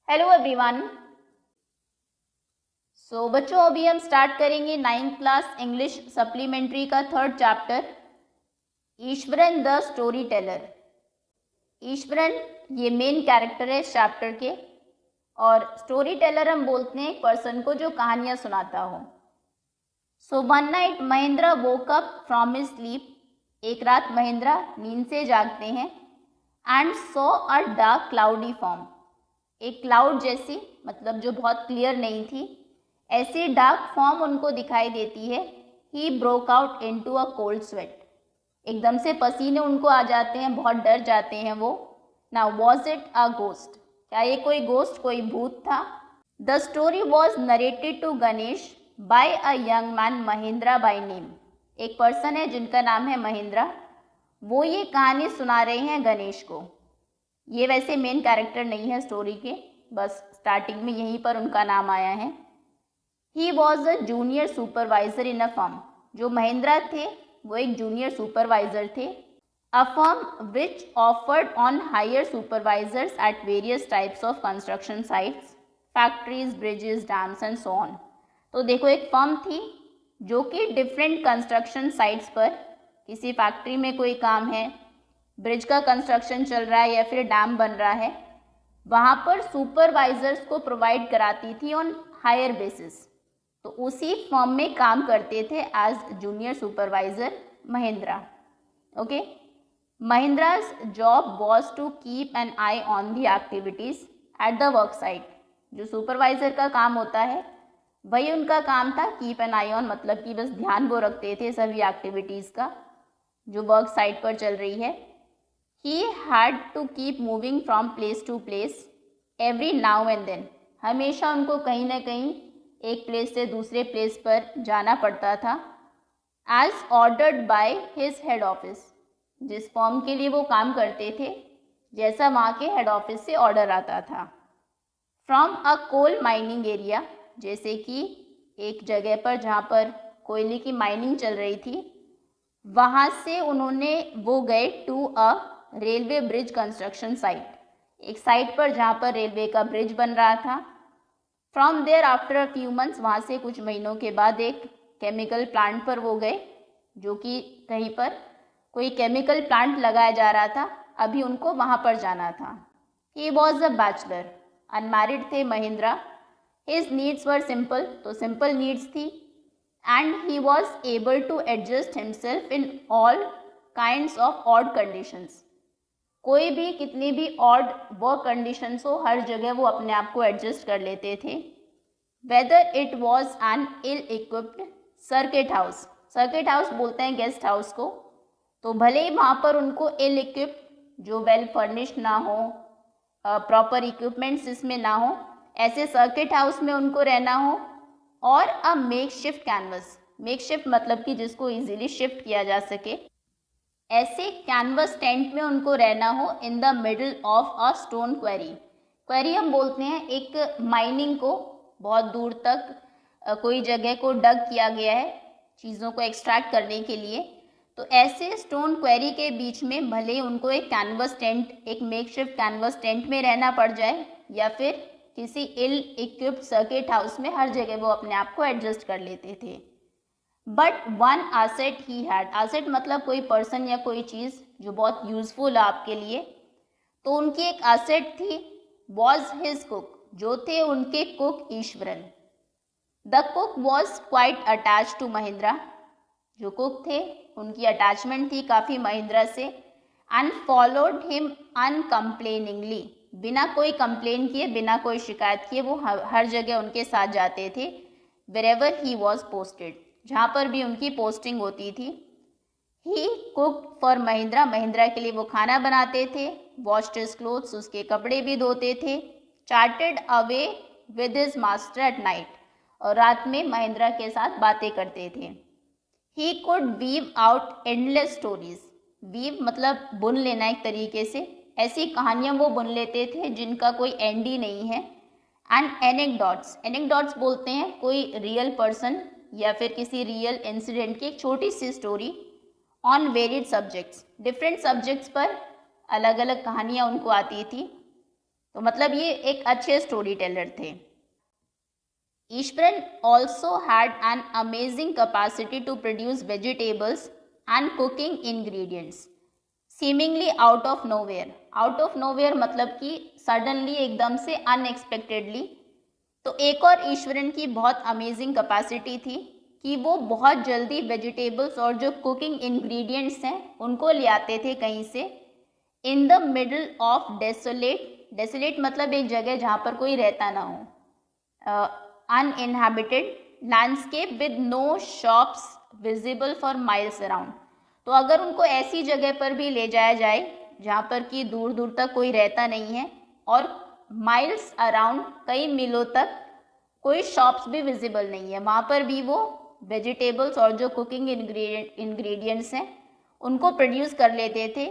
Hello everyone. बच्चों अभी हम स्टार्ट करेंगे 9th क्लास इंग्लिश सप्लीमेंट्री का 3rd chapter Eswaran the story teller. Eswaran ये मेन कैरेक्टर है इस चैप्टर के, और स्टोरी टेलर हम बोलते हैं एक पर्सन को जो कहानियां सुनाता हो। One night Mahendra woke up from his sleep. एक रात महेंद्र नींद से जागते हैं and saw a dark cloudy form. एक क्लाउड जैसी, मतलब जो बहुत क्लियर नहीं थी, ऐसी डार्क फॉर्म उनको दिखाई देती है। He broke out into a cold sweat. एकदम से पसीने उनको आ जाते हैं, बहुत डर जाते हैं वो। Now was it a ghost? क्या ये कोई गोस्ट, कोई भूत था? The story was narrated to Ganesh by a young man Mahendra by name. एक पर्सन है जिनका नाम है महेंद्रा, वो ये कहानी सुना रहे हैं गणेश को। ये वैसे मेन कैरेक्टर नहीं है स्टोरी के, बस स्टार्टिंग में यहीं पर उनका नाम आया है। He was a junior supervisor in a firm. जो महेंद्रा थे वो एक जूनियर सुपरवाइजर थे। A firm which offered on hire supervisors at various types of construction sites, factories, bridges, dams and so on. तो देखो, एक फर्म थी जो कि डिफरेंट कंस्ट्रक्शन साइट्स पर, किसी फैक्ट्री में कोई काम है, ब्रिज का कंस्ट्रक्शन चल रहा है या फिर डैम बन रहा है, वहाँ पर सुपरवाइजर्स को प्रोवाइड कराती थी ऑन हायर बेसिस। तो उसी फर्म में काम करते थे as junior supervisor Mahendra. Okay, Mahendra's job was to keep an eye on the activities at the work site. जो सुपरवाइजर का काम होता है वही उनका काम था, कीप एन आई ऑन, मतलब कि बस ध्यान वो रखते थे सभी एक्टिविटीज़ का जो वर्क साइट पर चल रही है। He had to keep moving from place to place every now and then। हमेशा उनको कहीं ना कहीं एक प्लेस से दूसरे प्लेस पर जाना पड़ता था। As ordered by his head office। जिस फॉर्म के लिए वो काम करते थे, जैसा वहाँ के हेड ऑफिस से ऑर्डर आता था। From a coal mining area, जैसे कि एक जगह पर जहाँ पर कोयले की माइनिंग चल रही थी, वहाँ से उन्होंने वो गए to a railway bridge construction site. एक साइट पर जहाँ पर रेलवे का ब्रिज बन रहा था। From there after a few months, वहाँ से कुछ महीनों के बाद एक केमिकल प्लांट पर वो गए, जो कि कहीं पर कोई केमिकल प्लांट लगाया जा रहा था, अभी उनको वहाँ पर जाना था। He was a bachelor, unmarried थे Mahendra. His needs were simple, तो सिंपल नीड्स थी। And he was able to adjust himself in all kinds of odd conditions. कोई भी, कितनी भी ऑड वर्क कंडीशंस हो, हर जगह वो अपने आप को एडजस्ट कर लेते थे। Whether it was an ill equipped circuit house. Circuit house बोलते हैं गेस्ट हाउस को। तो भले ही वहाँ पर उनको इल इक्विप्ड, जो वेल फर्निश्ड ना हो, प्रॉपर इक्विपमेंट्स इसमें ना हो, ऐसे सर्किट हाउस में उनको रहना हो, और a make shift canvas. Make shift मतलब कि जिसको इजीली शिफ्ट किया जा सके, ऐसे कैनवस टेंट में उनको रहना हो इन the middle of a stone query. Query हम बोलते हैं एक माइनिंग को, बहुत दूर तक कोई जगह को डग किया गया है चीज़ों को एक्सट्रैक्ट करने के लिए। तो ऐसे स्टोन क्वेरी के बीच में भले ही उनको एक कैनवस टेंट, एक मेकशिफ्ट कैनवस टेंट में रहना पड़ जाए, या फिर किसी इल इक्विप्ड सर्किट हाउस में, हर जगह वो अपने आप को एडजस्ट कर लेते थे। But one asset he had. Asset मतलब कोई पर्सन या कोई चीज़ जो बहुत यूजफुल है आपके लिए। तो उनकी एक आसेट थी, वॉज हिज कुक, जो थे उनके cook Iswaran. The cook was quite attach to Mahendra. जो कुक थे उनकी अटैचमेंट थी काफ़ी महेंद्रा से। And followed him uncomplainingly. बिना कोई कंप्लेन किए, बिना कोई शिकायत किए वो हर जगह उनके साथ जाते थे। वेरेवर ही वॉज पोस्टेड, जहाँ पर भी उनकी पोस्टिंग होती थी। ही कुक फॉर महेंद्रा। महेंद्रा के लिए वो खाना बनाते थे। वॉश्ड हिज क्लोथ्स, उसके कपड़े भी धोते थे। Chatted away with his master at night, और रात में महेंद्रा के साथ बातें करते थे। He could weave out endless stories. Weave मतलब बुन लेना एक तरीके से, ऐसी कहानियाँ वो बुन लेते थे जिनका कोई एंड ही नहीं है। एंड एनेक्डोट्स, एनेक्डोट्स बोलते हैं कोई रियल पर्सन या फिर किसी रियल इंसिडेंट की एक छोटी सी story on varied subjects. Different subjects पर अलग अलग कहानियाँ उनको आती थी। तो मतलब ये एक अच्छे स्टोरी टेलर थे। Eswaran also had an amazing capacity to produce vegetables and cooking ingredients seemingly out of nowhere. Out of nowhere मतलब कि सडनली, एकदम से, अनएक्सपेक्टेडली। तो एक और ईश्वरन की बहुत अमेजिंग कैपेसिटी थी कि वो बहुत जल्दी वेजिटेबल्स और जो कुकिंग इंग्रेडिएंट्स हैं उनको ले आते थे कहीं से, in the middle of desolate. Desolate मतलब एक जगह जहाँ पर कोई रहता ना हो, uninhabited landscape with no shops visible for miles around. तो अगर उनको ऐसी जगह पर भी ले जाया जाए जहाँ पर कि दूर दूर तक कोई रहता नहीं है और माइल्स अराउंड, कई मीलों तक कोई शॉप्स भी विजिबल नहीं है, वहाँ पर भी वो वेजिटेबल्स और जो कुकिंग इंग्रेडिएंट्स हैं उनको प्रोड्यूस कर लेते थे।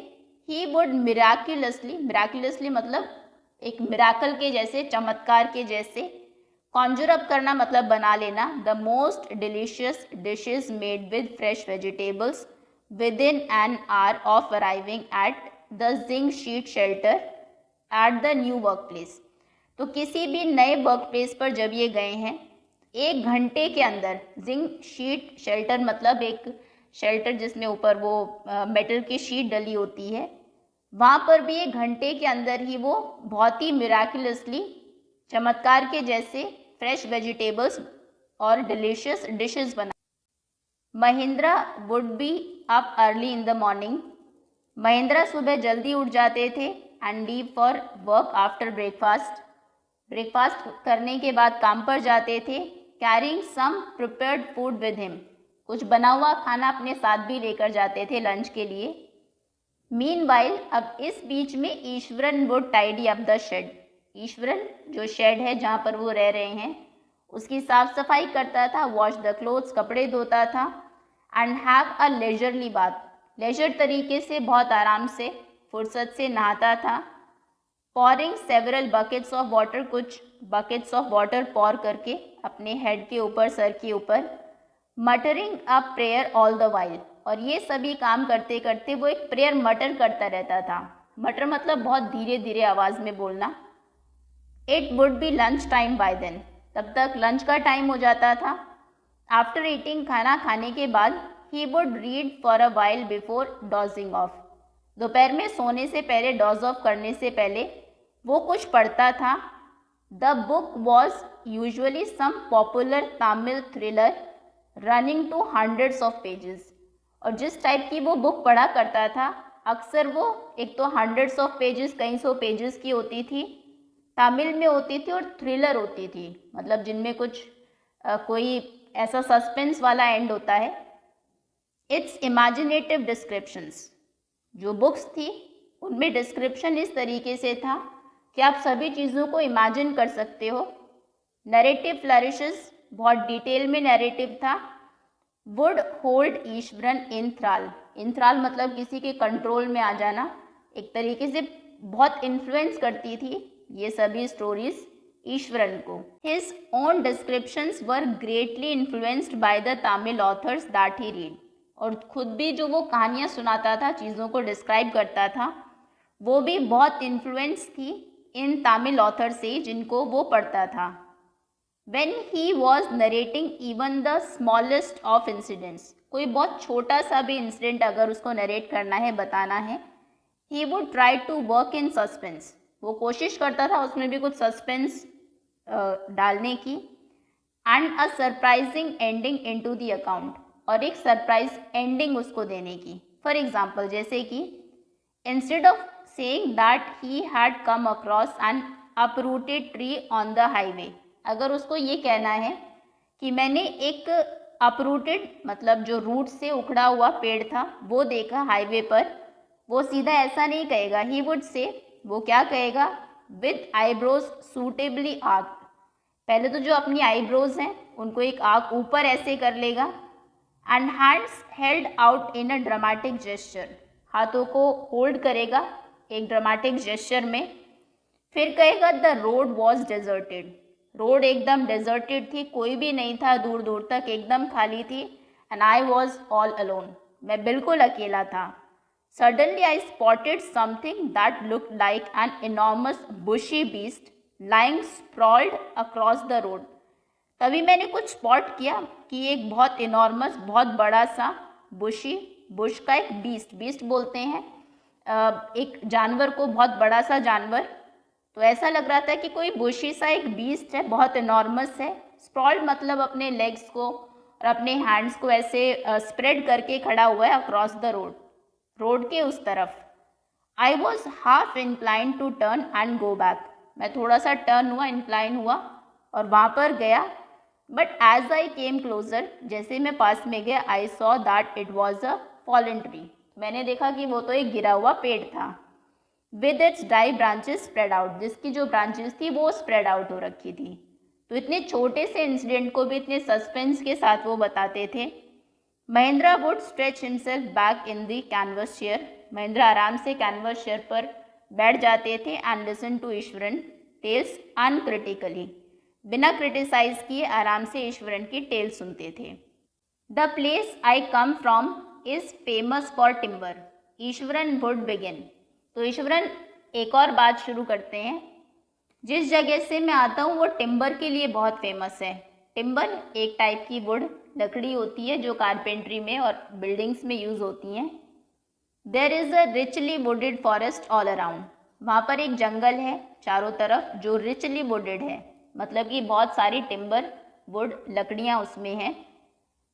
ही वुड मिराक्युलसली मतलब एक मिराकल के जैसे, चमत्कार के जैसे, कॉन्जर अप करना मतलब बना लेना, the most delicious dishes made with fresh vegetables within an hour of arriving at the zinc sheet shelter at the new workplace। तो किसी भी नए वर्क प्लेस पर जब ये गए हैं, 1 घंटे के अंदर, जिंक शीट शेल्टर मतलब एक शेल्टर जिसमें ऊपर वो मेटल की शीट डली होती है, वहाँ पर भी 1 घंटे के अंदर ही वो बहुत ही मिराकुलसली, चमत्कार के जैसे फ्रेश वेजिटेबल्स और डिलीशियस डिशेस बना। Mahindra would be up early in the morning. Mahindra सुबह जल्दी उठ जाते थे and leave for work after breakfast. Breakfast करने के बाद काम पर जाते थे, carrying some prepared food with him. कुछ बना हुआ खाना अपने साथ भी लेकर जाते थे लंच के लिए। मीनवाइल, अब इस बीच में Iswaran would tidy up the shed. Iswaran जो शेड है जहाँ पर वो रह रहे हैं उसकी साफ सफाई करता था, वॉश द क्लोथ्स, कपड़े धोता था, and have a leisurely bath, leisure तरीके से, बहुत आराम से, फुर्सत से नहाता था। Pouring several buckets of water, कुछ बकेट्स ऑफ वाटर पॉर करके अपने हेड के ऊपर, सर के ऊपर। Muttering a prayer all the while, और ये सभी काम करते करते वो एक प्रेयर मटर करता रहता था। मटर मतलब बहुत धीरे धीरे आवाज़ में बोलना। It would be lunch time by then, तब तक लंच का टाइम हो जाता था। आफ्टर ईटिंग, खाना खाने के बाद, he would read for a while before dodging of. दोपहर में सोने से पहले, डॉज ऑफ करने से पहले वो कुछ पढ़ता था। The book was usually some popular Tamil thriller running to hundreds of pages. और जिस टाइप की वो बुक पढ़ा करता था, अक्सर वो एक तो हंड्रेड्स ऑफ पेजेस, कई सौ पेजेस की होती थी, तमिल में होती थी, और थ्रिलर होती थी, मतलब जिनमें कुछ कोई ऐसा सस्पेंस वाला एंड होता है। इट्स इमेजिनेटिव डिस्क्रिप्शंस, जो बुक्स थी उनमें डिस्क्रिप्शन इस तरीके से था कि आप सभी चीज़ों को इमेजिन कर सकते हो। नरेटिव फ्लरिशेस, बहुत डिटेल में नैरेटिव था। वुड होल्ड ईश्वरन इन थ्राल, इन थ्राल मतलब किसी के कंट्रोल में आ जाना, एक तरीके से बहुत इन्फ्लुएंस करती थी ये सभी स्टोरीज ईश्वरन को। His own descriptions were greatly influenced by the Tamil authors that he read, और खुद भी जो वो कहानियाँ सुनाता था, चीज़ों को डिस्क्राइब करता था, वो भी बहुत इन्फ्लुएंस थी इन तमिल ऑथर से जिनको वो पढ़ता था। When he was narrating even the smallest of incidents, कोई बहुत छोटा सा भी इंसिडेंट अगर उसको नरेट करना है, बताना है, he would try to work in suspense, वो कोशिश करता था उसमें भी कुछ सस्पेंस डालने की, and a surprising ending into the account, और एक सरप्राइज एंडिंग उसको देने की। फॉर एग्जाम्पल, जैसे कि instead of saying that he had come across N uprooted tree on the highway, अगर उसको ये कहना है कि मैंने एक अपरूटेड मतलब जो रूट से उखड़ा हुआ पेड़ था वो देखा हाईवे पर, वो सीधा ऐसा नहीं कहेगा। ही वुड से, वो क्या कहेगा, विद आईब्रोज सूटेबली आर्क्ड, पहले तो जो अपनी आईब्रोज हैं उनको एक आर्क ऊपर ऐसे कर लेगा, and hands held out in a dramatic gesture, हाथों को होल्ड करेगा एक ड्रामेटिक जेस्चर में। फिर कहेगा the road was deserted, road एकदम डेजर्टेड थी, कोई भी नहीं था दूर दूर तक, एकदम खाली थी। And I was all alone, मैं बिल्कुल अकेला था। Suddenly I spotted something that looked like an enormous bushy beast lying sprawled across the road. तभी मैंने कुछ स्पॉट किया कि एक बहुत इनॉर्मस, बहुत बड़ा सा बुश का एक बीस्ट बोलते हैं एक जानवर को, बहुत बड़ा सा जानवर। तो ऐसा लग रहा था कि कोई बुशी सा एक बीस्ट है, बहुत इनॉर्मस है। स्प्रॉल्ड मतलब अपने लेग्स को और अपने हैंड्स को ऐसे स्प्रेड करके खड़ा हुआ है अक्रॉस द रोड के उस तरफ। I was half incline to turn and go back. मैं थोड़ा सा टर्न हुआ, इंक्लाइन हुआ और वहाँ पर गया। But as I came closer, जैसे मैं पास में गया, I saw that it was a fallen tree. मैंने देखा कि वो तो एक गिरा हुआ पेड़ था। With its dry branches spread out, जिसकी जो ब्रांचेस थी वो स्प्रेड आउट हो रखी थी। तो इतने छोटे से इंसिडेंट को भी इतने सस्पेंस के साथ वो बताते थे। Mahendra would stretch himself back in the canvas chair. Mahendra आराम से कैनवस चेयर पर बैठ जाते थे and listen to Iswaran tales uncritically. बिना क्रिटिसाइज किए आराम से ईश्वरन की टेल सुनते थे। The place I come from is famous for timber, Iswaran would begin. तो ईश्वरन एक और बात शुरू करते हैं। जिस जगह से मैं आता हूँ वो टिम्बर के लिए बहुत फेमस है। टिम्बर एक टाइप की वुड लकड़ी होती है जो कारपेंट्री में और बिल्डिंग्स में यूज़ होती हैं। There is a richly wooded forest all around, वहाँ पर एक जंगल है चारों तरफ जो रिचली वुडेड है, मतलब कि बहुत सारी टिम्बर वुड लकड़ियाँ उसमें हैं।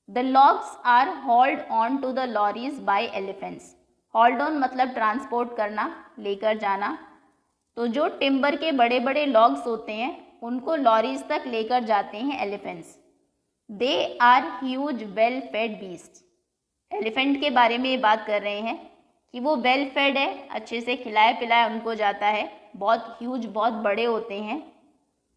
The logs are hauled on to the lorries by elephants. Hauled on मतलब ट्रांसपोर्ट करना, लेकर जाना। तो जो टिम्बर के बड़े बड़े लॉग्स होते हैं उनको लॉरीज तक लेकर जाते हैं elephants. They are huge well fed beast. Elephant के बारे में ये बात कर रहे हैं कि वो वेल फेड है, अच्छे से खिलाया पिलाया उनको जाता है, बहुत ह्यूज, बहुत बड़े होते हैं।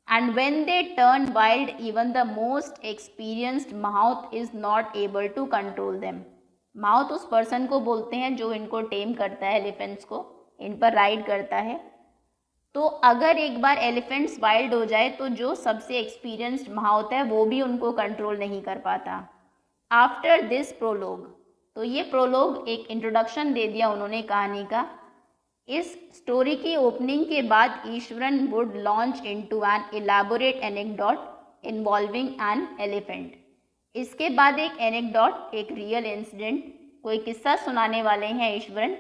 And when they turn wild even the most experienced mahout is not able to control them. Mahout उस पर्सन को बोलते हैं जो इनको टेम करता है, एलिफेंट्स को, इन पर राइड करता है। तो अगर एक बार एलिफेंट्स वाइल्ड हो जाए तो जो सबसे एक्सपीरियंस्ड माउथ है वो भी उनको कंट्रोल नहीं कर पाता। आफ्टर दिस प्रोलोग, तो ये प्रोलोग एक इंट्रोडक्शन दे दिया उन्होंने कहानी का। इस स्टोरी की ओपनिंग के बाद Iswaran would launch into an elaborate anecdote involving an elephant. इसके बाद एक एनेक्डोट, एक रियल इंसिडेंट, कोई किस्सा सुनाने वाले हैं ईश्वरन,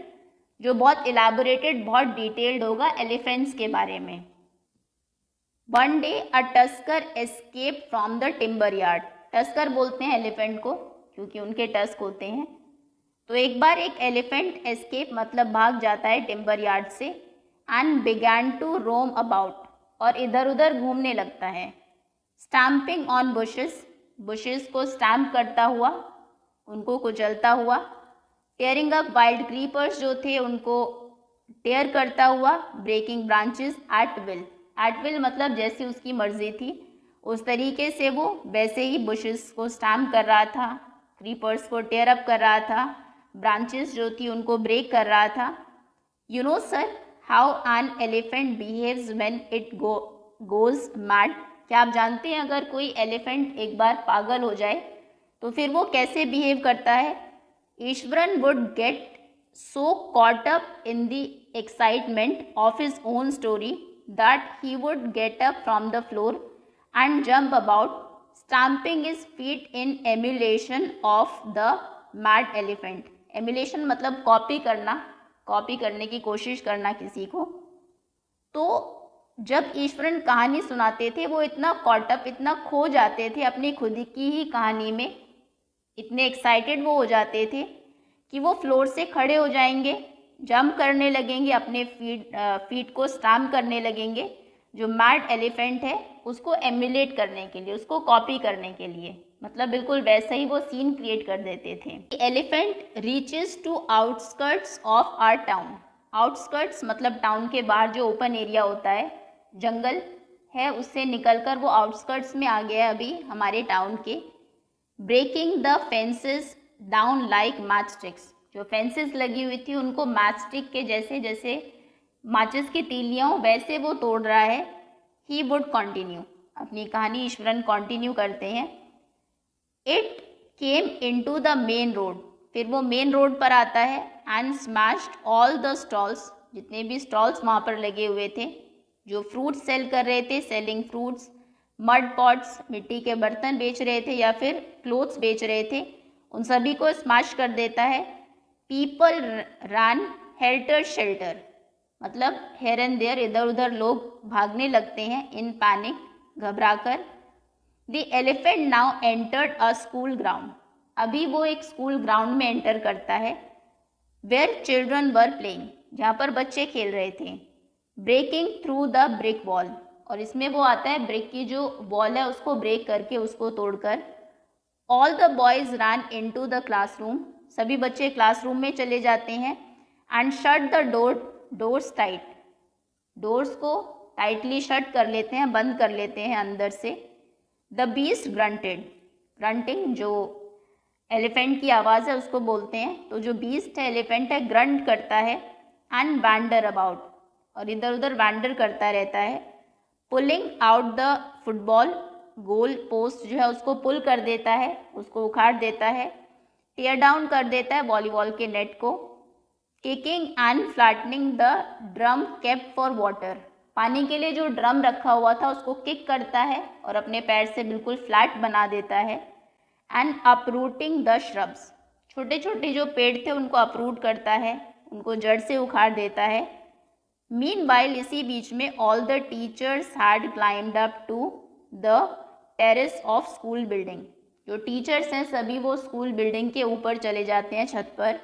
जो बहुत इलैबोरेटेड, बहुत डिटेल्ड होगा एलिफेंट्स के बारे में। One day a tusker escape from the timber yard. Tusker बोलते हैं एलिफेंट को क्योंकि उनके टस्क होते हैं। तो एक बार एक एलिफेंट एस्केप मतलब भाग जाता है टिम्बर यार्ड से, and began to roam about, और इधर उधर घूमने लगता है। स्टैम्पिंग ऑन बुशेस को स्टैम्प करता हुआ, उनको कुचलता हुआ। टेयरिंग अप वाइल्ड क्रीपर्स जो थे उनको टेयर करता हुआ। ब्रेकिंग ब्रांचेस एट विल मतलब जैसी उसकी मर्जी थी उस तरीके से वो वैसे ही बुशेस को स्टैम्प कर रहा था, क्रीपर्स को टेयर अप कर रहा था, ब्रांचेस जो थी उनको ब्रेक कर रहा था। You know sir how an elephant behaves when it goes mad. क्या आप जानते हैं अगर कोई एलिफेंट एक बार पागल हो जाए तो फिर वो कैसे बिहेव करता है? Eswaran would get so caught up in the excitement of his own story that he would get up from the floor and jump about, stamping his feet in emulation of the mad elephant. Emulation मतलब copy करना, copy करने की कोशिश करना किसी को। तो जब ईश्वरन कहानी सुनाते थे वो इतना कॉट अप, इतना खो जाते थे अपनी खुद की ही कहानी में, इतने एक्साइटेड वो हो जाते थे कि वो फ्लोर से खड़े हो जाएंगे, जंप करने लगेंगे, अपने फीट को स्टैम्प करने लगेंगे, जो मैड एलिफेंट है उसको एम्युलेट करने के लिए, उसको कॉपी करने के लिए, मतलब बिल्कुल वैसा ही वो सीन क्रिएट कर देते थे। Elephant reaches to outskirts of our town. Outskirts मतलब टाउन के बाहर जो ओपन एरिया होता है, जंगल है, उससे निकलकर वो आउटस्कर्ट्स में आ गया अभी हमारे टाउन के। Breaking the fences down like match sticks. जो फेंसेस लगी हुई थी उनको मैच स्टिक के जैसे, जैसे माचिस की तीलियाँ वैसे वो तोड़ रहा है। ही वुड कंटिन्यू, अपनी कहानी ईश्वरन कंटिन्यू करते हैं। It came into the main road, फिर वो मेन रोड पर आता है। And smashed all the stalls, जितने भी स्टॉल्स वहाँ पर लगे हुए थे, जो फ्रूट्स सेल कर रहे थे, सेलिंग फ्रूट्स, मड पॉट्स, मिट्टी के बर्तन बेच रहे थे या फिर क्लोथ्स बेच रहे थे, उन सभी को स्मैश कर देता है। पीपल रन हेल्टर शेल्टर, मतलब हेयर एंड देयर, इधर उधर लोग भागने लगते हैं, इन पैनिक, घबराकर। The elephant now entered a school ground, अभी वो एक स्कूल ग्राउंड में एंटर करता है। वेयर चिल्ड्रन वर प्लेइंग, जहाँ पर बच्चे खेल रहे थे। Breaking through the brick wall, और इसमें वो आता है ब्रिक की जो वॉल है उसको ब्रेक करके, उसको तोड़कर। All the boys run into the classroom, सभी बच्चे क्लासरूम में चले जाते हैं। And shut the doors tight, doors को टाइटली शट कर लेते हैं, बंद कर लेते हैं अंदर से। द बीस्ट ग्रंटेड, ग्रंटिंग जो एलिफेंट की आवाज़ है उसको बोलते हैं, तो जो बीस्ट है, एलिफेंट है, ग्रंट करता है। एंड वैंडर अबाउट, और इधर उधर वैंडर करता रहता है। Pulling out the football, goal post जो है उसको पुल कर देता है, उसको उखाड़ देता है। टेयर डाउन कर देता है वॉलीबॉल के नेट को। Kicking and flattening the drum kept for water, पानी के लिए जो ड्रम रखा हुआ था उसको किक करता है और अपने पैर से बिल्कुल फ्लैट बना देता है। एंड अपरूटिंग द श्रब्स, छोटे छोटे जो पेड़ थे उनको अपरूट करता है, उनको जड़ से उखाड़ देता है। मीनवाइल, इसी बीच में, all the teachers had climbed up to the terrace of school building, जो टीचर्स हैं सभी वो स्कूल बिल्डिंग के ऊपर चले जाते हैं, छत पर।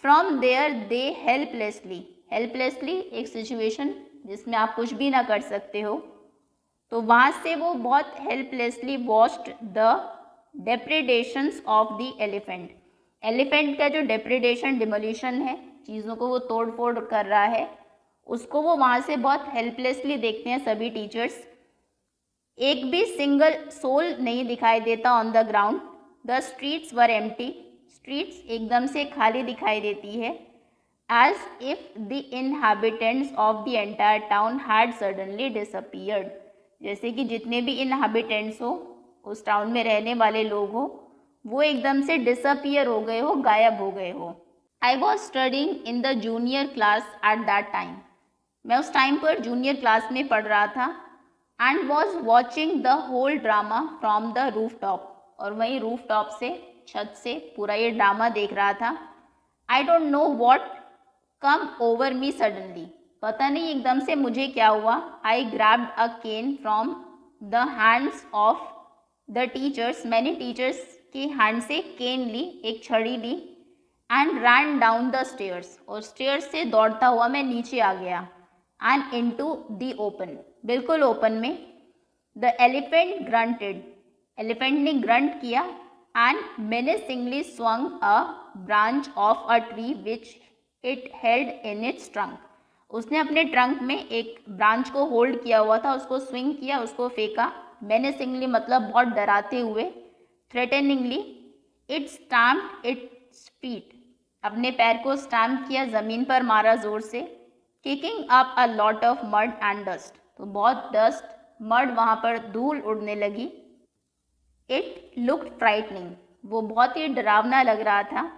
From there they helplessly, helplessly एक सिचुएशन जिसमें आप कुछ भी ना कर सकते हो, तो वहाँ से वो बहुत helplessly watched the depredations of the elephant, elephant का जो डेप्रेडेशन, डिमोलिशन है, चीज़ों को वो तोड़ फोड़ कर रहा है, उसको वो वहाँ से बहुत हेल्पलेसली देखते हैं सभी टीचर्स। एक भी सिंगल सोल नहीं दिखाई देता on the ground. The streets were empty, streets एकदम से खाली दिखाई देती है। As if the inhabitants of the entire town had suddenly disappeared, जैसे कि जितने भी इनहैबिटेंट्स हो, उस टाउन में रहने वाले लोग हो, वो एकदम से डिसअपीयर हो गए हो, गायब हो गए हो। I was studying in the junior class at that time, मैं उस टाइम पर जूनियर क्लास में पढ़ रहा था। And was watching the whole drama from the roof top, और वहीं रूफ टॉप से, छत से पूरा ये ड्रामा देख रहा था। I don't know what come over me suddenly, पता नहीं एकदम से मुझे क्या हुआ। I grabbed a cane from the hands of the teachers, मैंने टीचर्स के हैंड से केन ली, एक छड़ी ली। And ran down the stairs, और स्टेयर्स से दौड़ता हुआ मैं नीचे आ गया। एंड इनटू द ओपन, बिल्कुल ओपन में। द एलिफेंट ग्रंटेड, एलिफेंट ने ग्रंट किया। And menacingly swung a branch of a tree which it held in its trunk, उसने अपने ट्रंक में एक ब्रांच को होल्ड किया हुआ था, उसको स्विंग किया, उसको फेंका। मेनेसिंगली मतलब बहुत डराते हुए। थ्रेटनिंगली, इट स्टैम्प्ड इट्स फीट, अपने पैर को स्टैम्प किया, ज़मीन पर मारा ज़ोर से। Kicking up a lot of mud and dust, तो बहुत डस्ट, मड, वहाँ पर धूल उड़ने लगी। इट लुक्ड फ्राइटनिंग, वो बहुत ही डरावना लग रहा था।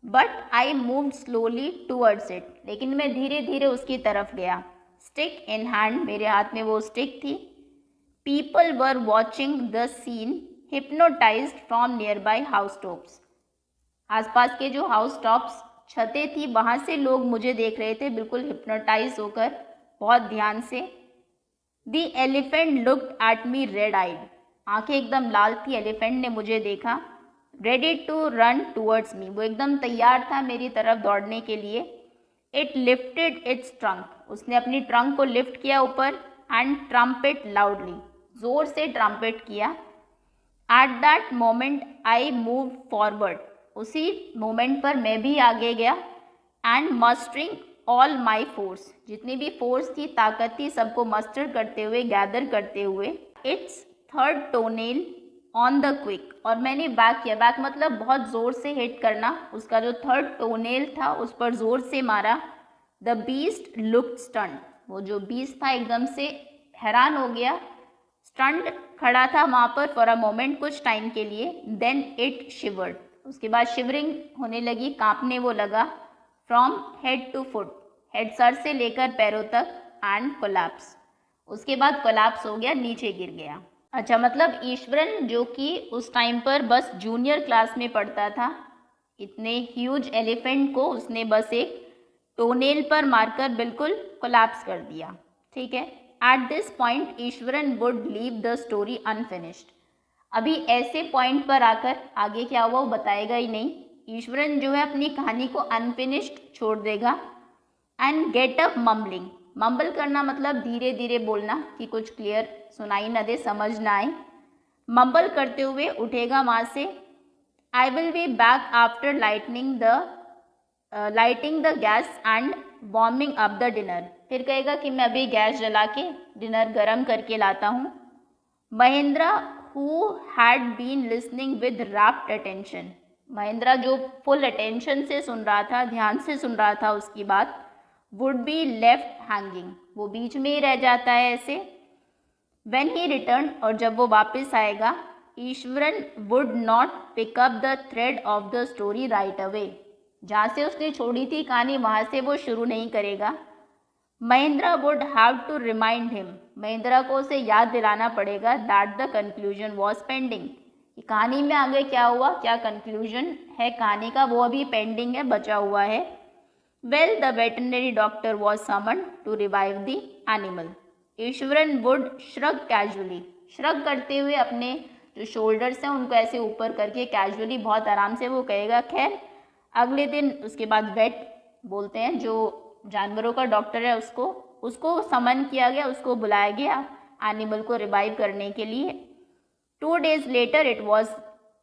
But I moved slowly towards it, लेकिन मैं धीरे धीरे उसकी तरफ गया। स्टिक इन हैंड, मेरे हाथ में वो स्टिक थी। People were watching the scene hypnotized from nearby house tops, आसपास के जो हाउस टॉप्स, छतें थी, वहाँ से लोग मुझे देख रहे थे, बिल्कुल हिप्नोटाइज होकर, बहुत ध्यान से। The elephant looked at me red eyed, आंखें एकदम लाल थी, एलिफेंट ने मुझे देखा। Ready to run towards me, वो एकदम तैयार था मेरी तरफ दौड़ने के लिए। इट लिफ्टेड इट्स ट्रंक, उसने अपनी ट्रंक को लिफ्ट किया ऊपर। एंड ट्रम्पेट लाउडली, जोर से ट्रम्पेट किया। At that moment I move forward, उसी मोमेंट पर मैं भी आगे गया। एंड मस्टरिंग ऑल माई फोर्स, जितनी भी फोर्स थी, ताकत थी, सबको मस्टर करते हुए, गैदर करते हुए। It's third टोनेल on the quick, और मैंने बैक किया, बैक मतलब बहुत ज़ोर से हिट करना, उसका जो थर्ड टोनेल था उस पर ज़ोर से मारा। द बीस्ट लुक्ड स्टंट, वो जो बीस्ट था एकदम से हैरान हो गया, स्टंट खड़ा था वहाँ पर फॉर अ मोमेंट, कुछ टाइम के लिए। देन इट शिवर्ड, उसके बाद शिवरिंग होने लगी, कांपने वो लगा। From head to foot, head सर से लेकर पैरों तक, एंड कोलैप्स, उसके बाद कोलैप्स हो गया, नीचे गिर गया। अच्छा, मतलब ईश्वरन जो कि उस टाइम पर बस जूनियर क्लास में पढ़ता था, इतने ह्यूज एलिफेंट को उसने बस एक टोनेल पर मारकर बिल्कुल कोलैप्स कर दिया। ठीक है, at this point Eswaran would leave the story unfinished. अभी ऐसे पॉइंट पर आकर आगे क्या हुआ वो बताएगा ही नहीं। ईश्वरन जो है अपनी कहानी को अनफिनिश्ड छोड़ देगा। And get up mumbling, mumble करना मतलब धीरे धीरे बोलना कि कुछ क्लियर सुनाई न दे, समझ ना आए। मम्बल करते हुए उठेगा वहाँ से। I will be back after lighting the gas and warming up the dinner, फिर कहेगा कि मैं अभी गैस जला के डिनर गर्म करके लाता हूँ। Mahendra who had been listening with rapt attention, Mahendra जो फुल अटेंशन से सुन रहा था, ध्यान से सुन रहा था उसकी बात, वुड बी लेफ्ट हैंगिंग, वो बीच में ही रह जाता है ऐसे। व्हेन ही रिटर्न, और जब वो वापस आएगा, Iswaran would not pick up the thread of the story right away, जहाँ से उसने छोड़ी थी कहानी वहाँ से वो शुरू नहीं करेगा। Mahendra would have to remind him, Mahendra को उसे याद दिलाना पड़ेगा that the conclusion was pending, कि कहानी में आगे क्या हुआ, क्या कंक्लूजन है कहानी का, वो अभी पेंडिंग है, बचा हुआ है। Well the veterinary doctor was summoned to revive the animal. Iswaran would shrug casually, shrug करते हुए अपने जो शोल्डर्स हैं उनको ऐसे ऊपर करके कैजुअली, बहुत आराम से वो कहेगा। खैर अगले दिन उसके बाद वेट बोलते हैं जो जानवरों का डॉक्टर है उसको समन किया गया, उसको बुलाया गया एनिमल को रिवाइव करने के लिए। 2 days later it was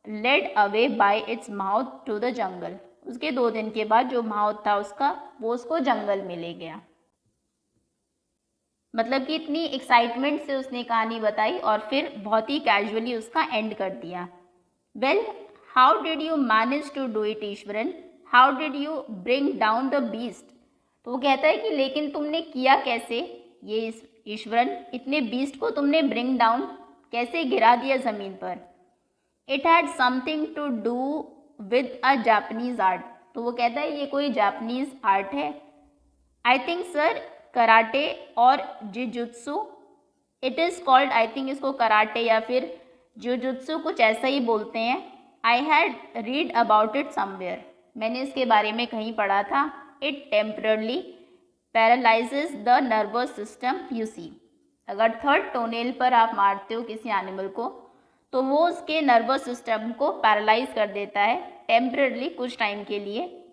led away by its mahout to the jungle, उसके 2 दिन के बाद जो माउथ था उसका वो उसको जंगल में ले गया। मतलब कि इतनी एक्साइटमेंट से उसने कहानी बताई और फिर बहुत ही कैजुअली उसका एंड कर दिया। Well how did you manage to do it Iswaran, how did you bring down the beast, तो वो कहता है कि लेकिन तुमने किया कैसे ये ईश्वरन, इतने बीस्ट को तुमने ब्रिंग डाउन कैसे गिरा दिया ज़मीन पर। It had something to do with a Japanese art, तो वो कहता है ये कोई जापानीज आर्ट है। आई थिंक सर कराटे और jujitsu, it is called, I think इसको कराटे या फिर जुजुत्सु कुछ ऐसा ही बोलते हैं। I had read about it somewhere, मैंने इसके बारे में कहीं पढ़ा था। It temporarily paralyses the nervous system you see, अगर थर्ड टोनेल पर आप मारते हो किसी एनिमल को तो वो उसके नर्वस सिस्टम को पैरालाइज कर देता है टेम्परली, कुछ टाइम के लिए।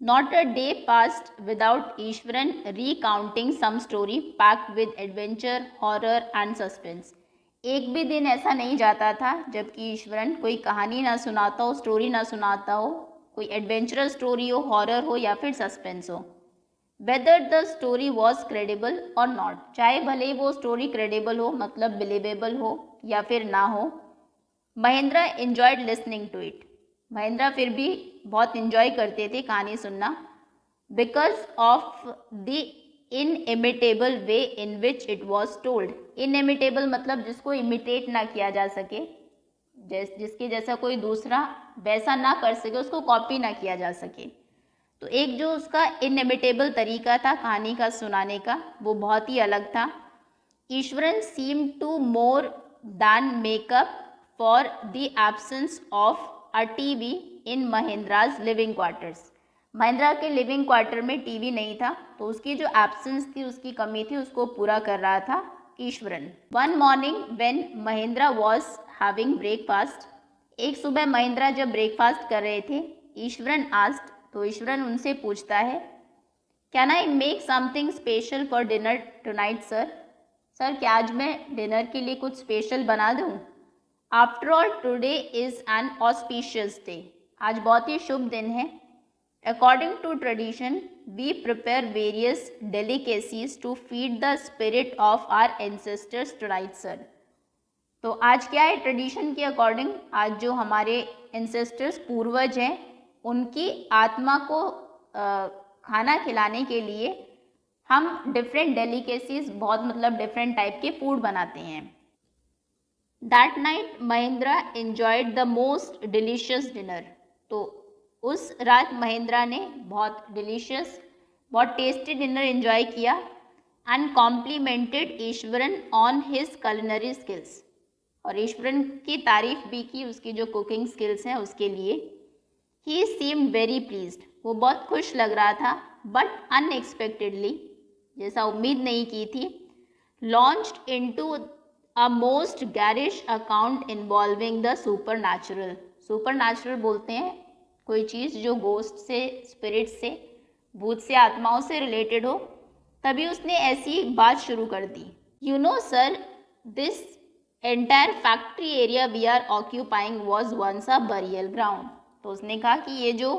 Not a day passed without Iswaran recounting some story packed with adventure, horror and suspense, एक भी दिन ऐसा नहीं जाता था जबकि ईश्वरन कोई कहानी ना सुनाता हो, स्टोरी ना सुनाता हो, कोई एडवेंचरस स्टोरी हो, हॉरर हो या फिर सस्पेंस हो। Whether the story was credible और नॉट, चाहे भले ही वो स्टोरी क्रेडिबल हो मतलब बिलीवेबल हो या फिर ना हो। Mahendra enjoyed listening to it, Mahendra फिर भी बहुत इंजॉय करते थे कहानी सुनना। Because of the inimitable way in which it was told, inimitable मतलब जिसको इमिटेट ना किया जा सके, जिसके जैसा कोई दूसरा वैसा ना कर सके, उसको कॉपी ना किया जा सके। तो एक जो उसका इनइमिटेबल तरीका था कहानी का सुनाने का वो बहुत ही अलग था। Iswaran seem to more than make up for the absence of a TV in Mahendra's living quarters, Mahendra के लिविंग क्वार्टर में टीवी नहीं था तो उसकी जो एब्सेंस थी, उसकी कमी थी, उसको पूरा कर रहा था Eswaran. One morning when Mahindra was having breakfast, एक सुबह महेंद्रा जब ब्रेकफास्ट कर रहे थे, ईश्वरन आस्क्ड, तो ईश्वरन उनसे पूछता है, can I make something special for dinner tonight sir, sir क्या आज मैं डिनर के लिए कुछ स्पेशल बना दूँ। After all today is an auspicious day, आज बहुत ही शुभ दिन है। According to tradition we prepare various delicacies to feed the spirit of our ancestors tonight sir, तो आज क्या है ट्रेडिशन के अकॉर्डिंग, आज जो हमारे एंसेस्टर्स पूर्वज हैं उनकी आत्मा को खाना खिलाने के लिए हम डिफरेंट डेलिकेसीज, बहुत मतलब डिफरेंट टाइप के फूड बनाते हैं। That night Mahindra enjoyed the most delicious dinner, तो उस रात महेंद्रा ने बहुत डिलीशियस, बहुत टेस्टी डिनर एंजॉय किया and complimented Eswaran on his culinary skills, और ईश्वरन की तारीफ भी की उसकी जो कुकिंग स्किल्स हैं उसके लिए। ही सीम्ड वेरी प्लीज्ड, वो बहुत खुश लग रहा था, बट अनएक्सपेक्टेडली, जैसा उम्मीद नहीं की थी, launched into a most garish account involving the supernatural. Supernatural बोलते हैं कोई चीज़ जो गोस्ट से, स्पिरिट से, भूत से, आत्माओं से रिलेटेड हो। तभी उसने ऐसी बात शुरू कर दी, you know sir, this entire factory area we are occupying was once a burial ground. तो उसने कहा कि ये जो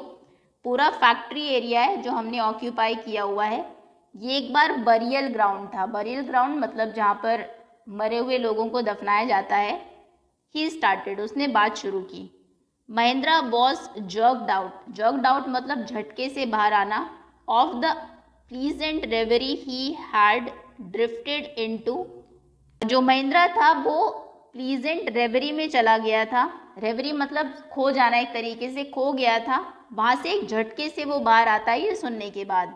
पूरा फैक्ट्री एरिया है जो हमने ऑक्यूपाई किया हुआ है, ये एक बार बरियल ग्राउंड था। बरियल ग्राउंड मतलब जहाँ पर मरे हुए लोगों को दफनाया जाता है। ही स्टार्टेड, उसने बात शुरू की। Mahendra was jerked out, jerked out मतलब झटके से बाहर आना, of the pleasant reverie he had drifted into. जो महेंद्रा था वो प्लीजेंट रेवरी में चला गया था। रेवरी मतलब खो जाना, एक तरीके से खो गया था। वहाँ से एक झटके से वो बाहर आता है ये सुनने के बाद।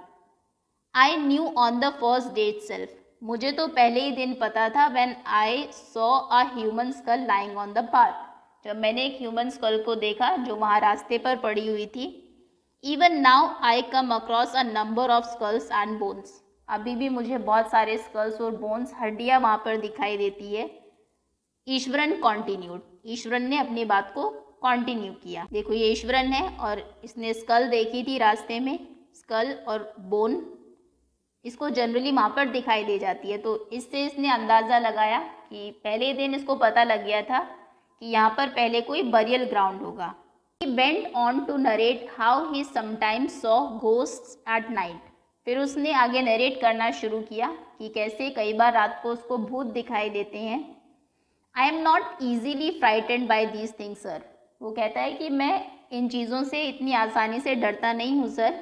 I knew on the first day itself, मुझे तो पहले ही दिन पता था। When I saw a human school lying on the path, जब मैंने एक ह्यूमन स्कल को देखा जो वहाँ रास्ते पर पड़ी हुई थी। Even now I come across a number of skulls and bones, अभी भी मुझे बहुत सारे स्कल्स और बोन्स, हड्डियाँ वहाँ पर दिखाई देती है। ईश्वरन कॉन्टिन्यूड, ईश्वरन ने अपनी बात को कॉन्टिन्यू किया। देखो ये ईश्वरन है और इसने स्कल देखी थी रास्ते में, स्कल और बोन इसको जनरली वहाँ पर दिखाई दे जाती है। तो इससे इसने अंदाज़ा लगाया कि पहले दिन इसको पता लग गया था कि यहाँ पर पहले कोई बरियल ग्राउंड होगा। He went on to narrate how he sometimes saw ghosts at night, फिर उसने आगे नरेट करना शुरू किया कि कैसे कई बार रात को उसको भूत दिखाई देते हैं। I am not easily frightened by these things sir, वो कहता है कि मैं इन चीज़ों से इतनी आसानी से डरता नहीं हूँ sir.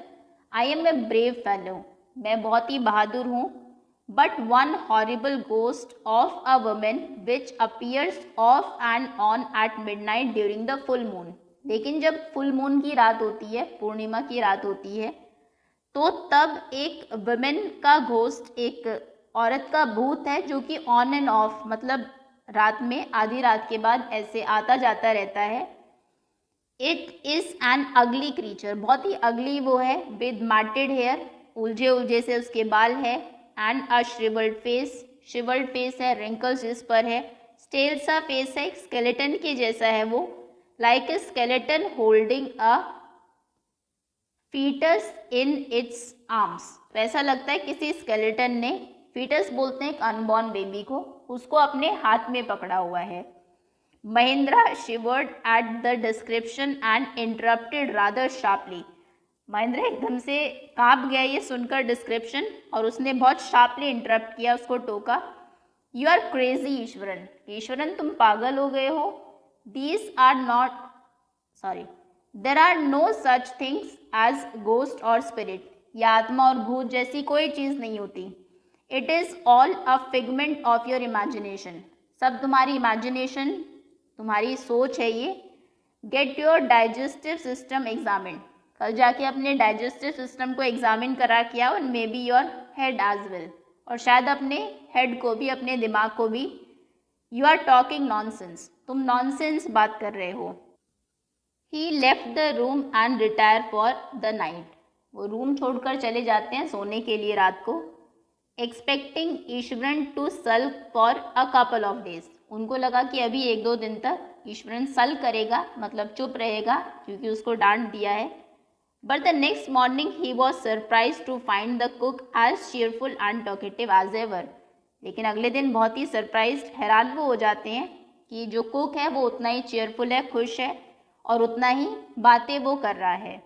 I am a brave fellow, मैं बहुत ही बहादुर हूँ। But one horrible ghost of a women which appears off and on at midnight during the full moon, लेकिन जब फुल मून की रात होती है, पूर्णिमा की रात होती है, तो तब एक वुमेन का घोस्ट, एक औरत का भूत है जो कि ऑन एंड ऑफ मतलब रात में, आधी रात के बाद ऐसे आता जाता रहता है। इट इज़ एन अगली क्रीचर, बहुत ही अगली वो है। विद मैटेड हेयर, उलझे उलझे से उसके बाल है। And a shrivelled face, shrivelled face है, रिंकल्स जिस पर है। स्टेल सा फेस है, एक स्केलेटन के जैसा है वो। Like a skeleton holding a foetus in its arms, ऐसा लगता है किसी स्केलेटन ने, फीटस बोलते हैं एक अनबॉर्न बेबी को, उसको अपने हाथ में पकड़ा हुआ है। Mahindra शिवर्ड at the description and interrupted rather sharply, Mahendra एकदम से कांप गया ये सुनकर डिस्क्रिप्शन, और उसने बहुत शार्पली इंटरप्ट किया, उसको टोका। You are crazy Iswaran, Iswaran तुम पागल हो गए हो। These are not, sorry, there are no such things as ghost और स्पिरिट, या आत्मा और भूत जैसी कोई चीज़ नहीं होती। It is all a figment of your imagination, सब तुम्हारी इमेजिनेशन, तुम्हारी सोच है ये। Get your digestive system examine, कल जाके अपने डाइजेस्टिव सिस्टम को एग्जामिन करा के आओ, and maybe your head as well, और शायद अपने हेड को भी, अपने दिमाग को भी। यू आर टॉकिंग नॉनसेंस, तुम नॉनसेंस बात कर रहे हो। He left the room and retire for the night, वो रूम छोड़कर चले जाते हैं सोने के लिए रात को। Expecting Iswaran to sulk for a couple of days, उनको लगा कि अभी 1-2 दिन तक ईश्वरन सल्क करेगा, मतलब चुप रहेगा, क्योंकि उसको डांट दिया है। But the next morning he was surprise to find the cook as cheerful and talkative as ever, लेकिन अगले दिन बहुत ही सरप्राइज, हैरान वो हो जाते हैं कि जो कुक है वो उतना ही चीयरफुल है, खुश है, और उतना ही बातें वो कर रहा है।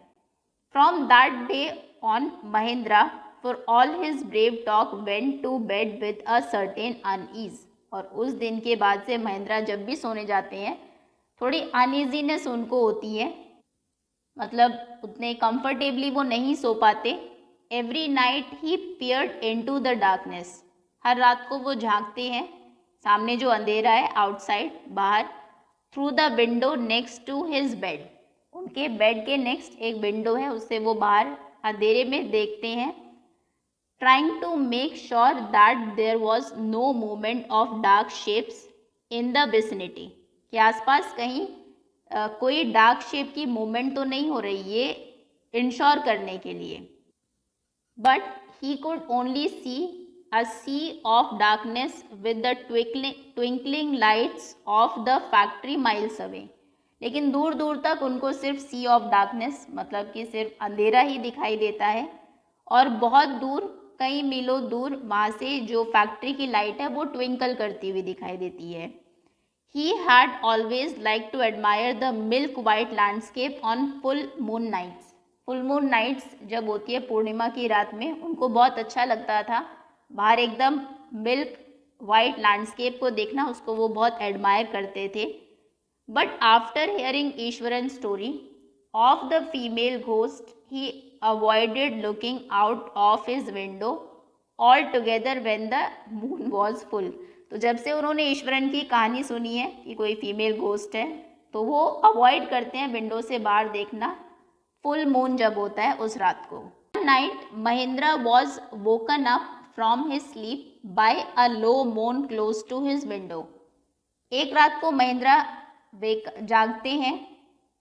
From that day on Mahendra for all his brave talk went to bed with a certain unease, और उस दिन के बाद से महेंद्रा जब भी सोने जाते हैं थोड़ी अनईजीनेस उनको होती है, मतलब उतने कंफर्टेबली वो नहीं सो पाते। Every night he peered into the darkness, हर रात को वो झांकते हैं सामने जो अंधेरा है, आउटसाइड, बाहर। Through the window next to his bed, उनके बेड के नेक्स्ट एक विंडो है, उससे वो बाहर अंधेरे में देखते हैं। Trying to make sure that there was no movement of dark shapes in the vicinity, के आसपास कहीं कोई डार्क शेप की मूवमेंट तो नहीं हो रही, ये इंश्योर करने के लिए। But he could only see a sea of darkness with the twinkling lights of the factory miles away। लेकिन दूर दूर तक उनको सिर्फ सी ऑफ डार्कनेस मतलब कि सिर्फ अंधेरा ही दिखाई देता है, और बहुत दूर कई मीलों दूर वहाँ से जो फैक्ट्री की लाइट है वो ट्विंकल करती हुई दिखाई देती है। He had always liked to admire the milk white landscape on full moon nights। Full moon nights जब होती है पूर्णिमा की रात में, उनको बहुत अच्छा लगता था बाहर एकदम मिल्क वाइट लैंडस्केप को देखना, उसको वो बहुत एडमायर करते थे। But after hearing Eswaran story of the female ghost he avoided looking out of his window all together when the moon was full. तो जब से उन्होंने ईश्वरन की कहानी सुनी है कि कोई फीमेल घोस्ट है, तो वो अवॉइड करते हैं विंडो से बाहर देखना फुल मून जब होता है उस रात को। One night Mahendra was woken up from his sleep by a low moan close to his window. एक रात को महेंद्र जागते हैं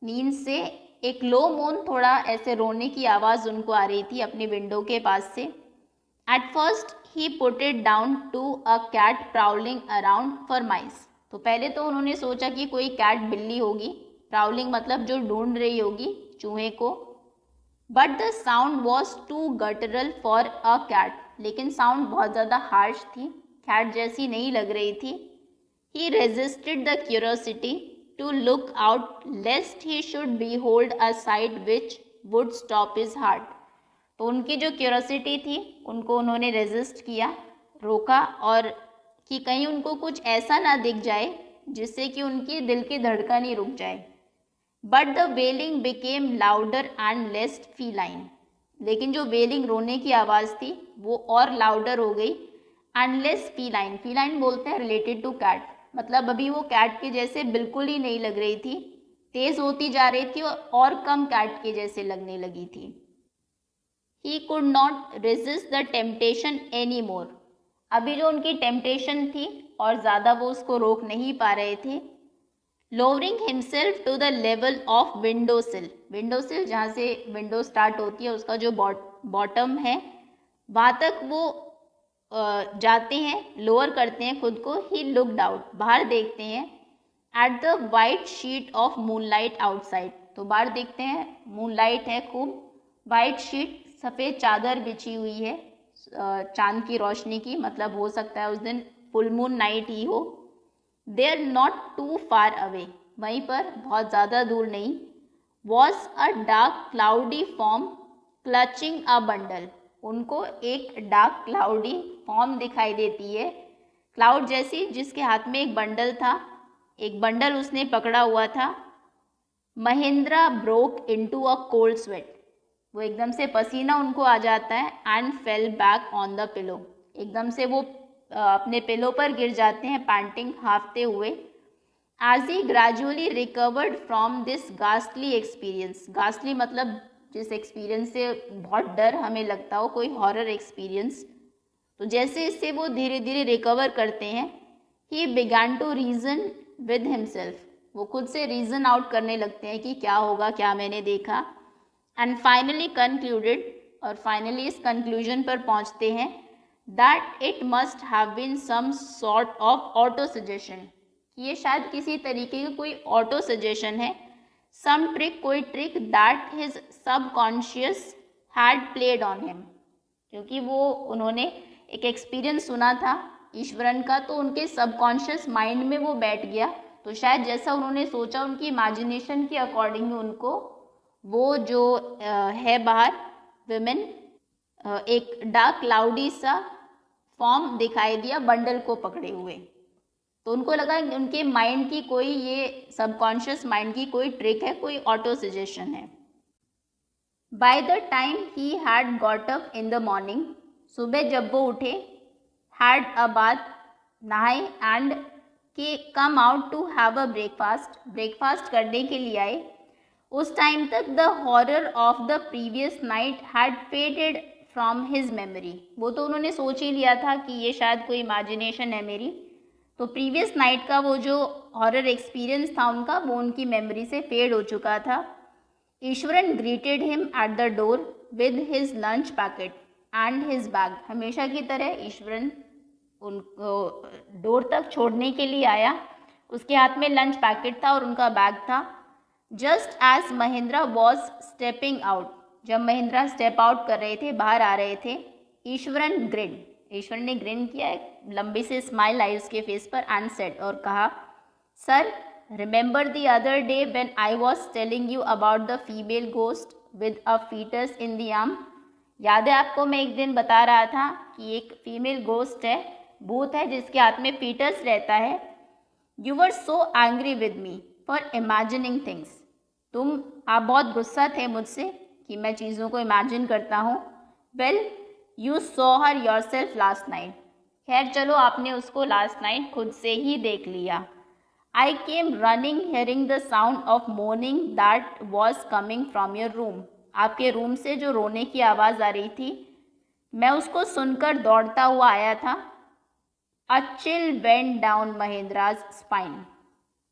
नींद से, एक लो मोन थोड़ा ऐसे रोने की आवाज़ उनको आ रही थी अपनी विंडो के पास से। At first he put it down to a cat prowling around for mice. तो पहले तो उन्होंने सोचा कि कोई कैट बिल्ली होगी, प्राउलिंग मतलब जो ढूंढ रही होगी चूहे को। But the sound was too guttural for a cat, लेकिन साउंड बहुत ज़्यादा हार्श थी, कैट जैसी नहीं लग रही थी। He resisted the curiosity to look out lest he should behold a sight which would stop his heart. तो उनकी जो क्यूरियोसिटी थी उनको उन्होंने रेजिस्ट किया, रोका, और कि कहीं उनको कुछ ऐसा ना दिख जाए जिससे कि उनकी दिल की धड़कन ही रुक जाए। But the wailing became louder and less feline. लेकिन जो वेलिंग रोने की आवाज़ थी वो और लाउडर हो गई एंड लेस फीलाइन। फीलाइन बोलते हैं रिलेटेड टू कैट, मतलब अभी वो कैट के जैसे बिल्कुल ही नहीं लग रही थी, तेज़ होती जा रही थी और कम कैट के जैसे लगने लगी थी। He could not resist the temptation any more. अभी जो उनकी टेम्पटेशन थी और ज़्यादा वो उसको रोक नहीं पा रहे थे। Lowering himself to the level of window sill. Window sill जहाँ से विंडो स्टार्ट होती है उसका जो बॉटम है वहाँ तक वो जाते हैं, लोअर करते हैं खुद को। ही लुकड आउट, बाहर देखते हैं at the white sheet of moonlight outside. तो बाहर देखते हैं मूनलाइट है खूब, वाइट शीट सफ़ेद चादर बिछी हुई है चांद की रोशनी की, मतलब हो सकता है उस दिन फुल मून नाइट ही हो। There not too far away, वहीं पर बहुत ज़्यादा दूर नहीं। Was a dark cloudy form clutching a bundle. उनको एक डार्क क्लाउडी फॉर्म दिखाई देती है, क्लाउड जैसी, जिसके हाथ में एक बंडल था, एक बंडल उसने पकड़ा हुआ था। Mahendra broke into a cold sweat. वो एकदम से पसीना उनको आ जाता है and fell back on the pillow. एकदम से वो अपने पिलो पर गिर जाते हैं पैंटिंग, हाफते हुए। As he gradually recovered from this ghastly experience. Ghastly मतलब जिस एक्सपीरियंस से बहुत डर हमें लगता हो, कोई हॉरर एक्सपीरियंस। तो जैसे इससे वो धीरे धीरे रिकवर करते हैं, he began to reason with himself. वो खुद से रीजन आउट करने लगते हैं कि क्या होगा, क्या मैंने देखा। एंड फाइनली कंक्लूडेड, और फाइनली इस कंक्लूजन पर पहुंचते हैं that it must have been some sort of auto suggestion. ये शायद किसी तरीके की कोई ऑटो सजेशन है। सम ट्रिक, कोई trick that his subconscious had played on him. क्योंकि वो उन्होंने एक एक्सपीरियंस सुना था ईश्वरन का, तो उनके सबकॉन्शियस माइंड में वो बैठ गया। तो शायद जैसा उन्होंने सोचा उनकी इमेजिनेशन के अकॉर्डिंग उनको वो जो है बाहर विमेन, एक डार्क क्लाउडी सा फॉर्म दिखाई दिया बंडल को पकड़े हुए। तो उनको लगा कि उनके माइंड की कोई, ये सबकॉन्शियस माइंड की कोई ट्रिक है, कोई ऑटो सजेशन है। By the time he had got up in the morning, सुबह जब वो उठे, हैड अ बाथ, नहाए, एंड के came out to have a breakfast, breakfast करने के लिए आए। उस टाइम तक the horror of the previous night had faded from his memory. वो तो उन्होंने सोच ही लिया था कि ये शायद कोई इमेजिनेशन है मेरी, तो प्रीवियस नाइट का वो जो हॉरर एक्सपीरियंस था उनका, वो उनकी मेमोरी से फेड हो चुका था। Eswaran greeted him at the door with his lunch packet and his bag. हमेशा की तरह ईश्वरन उनको डोर तक छोड़ने के लिए आया। उसके हाथ में लंच पैकेट था और उनका बैग था। Just as Mahendra was stepping out, जब महेंद्रा स्टेप आउट कर रहे थे, बाहर आ रहे थे, ईश्वरन ग्रिन, ईश्वर ने ग्रिन किया, एक लंबी से स्माइल आई उसके फेस पर, एंड सेड, और कहा, sir remember the other day when I was telling you about the female ghost with a foetus in the arm. याद है आपको, मैं एक दिन बता रहा था कि एक फीमेल गोस्ट है, भूत है जिसके हाथ में फीटस रहता है। You were so angry with me for imagining things. आप बहुत गुस्सा थे मुझसे कि मैं चीज़ों को इमेजिन करता हूँ। Well you saw her your self last night. खैर चलो, आपने उसको लास्ट नाइट खुद से ही देख लिया। I came running hearing the sound of moaning that was coming from your room. आपके रूम से जो रोने की आवाज़ आ रही थी, मैं उसको सुनकर दौड़ता हुआ आया था। A chill went down Mahendra's spine.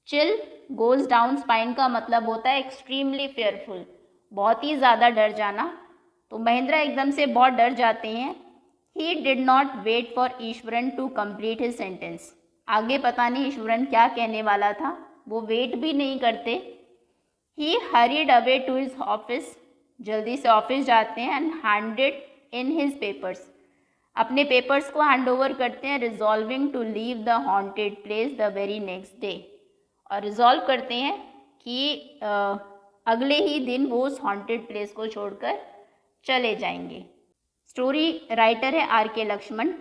Chill goes down spine का मतलब होता है एक्सट्रीमली फेयरफुल, बहुत ही ज़्यादा डर जाना। तो महेंद्रा एकदम से बहुत डर जाते हैं। He did not wait for Iswaran to complete his sentence. आगे पता नहीं ईश्वरन क्या कहने वाला था, वो वेट भी नहीं करते। He hurried away to his office, जल्दी से ऑफिस जाते हैं, and handed in his papers, अपने पेपर्स को हैंड ओवर करते हैं, resolving to leave the haunted place the very next day. और रिजॉल्व करते हैं कि अगले ही दिन वो उस हॉन्टेड प्लेस को छोड़कर चले जाएंगे। स्टोरी राइटर है आर के लक्ष्मण।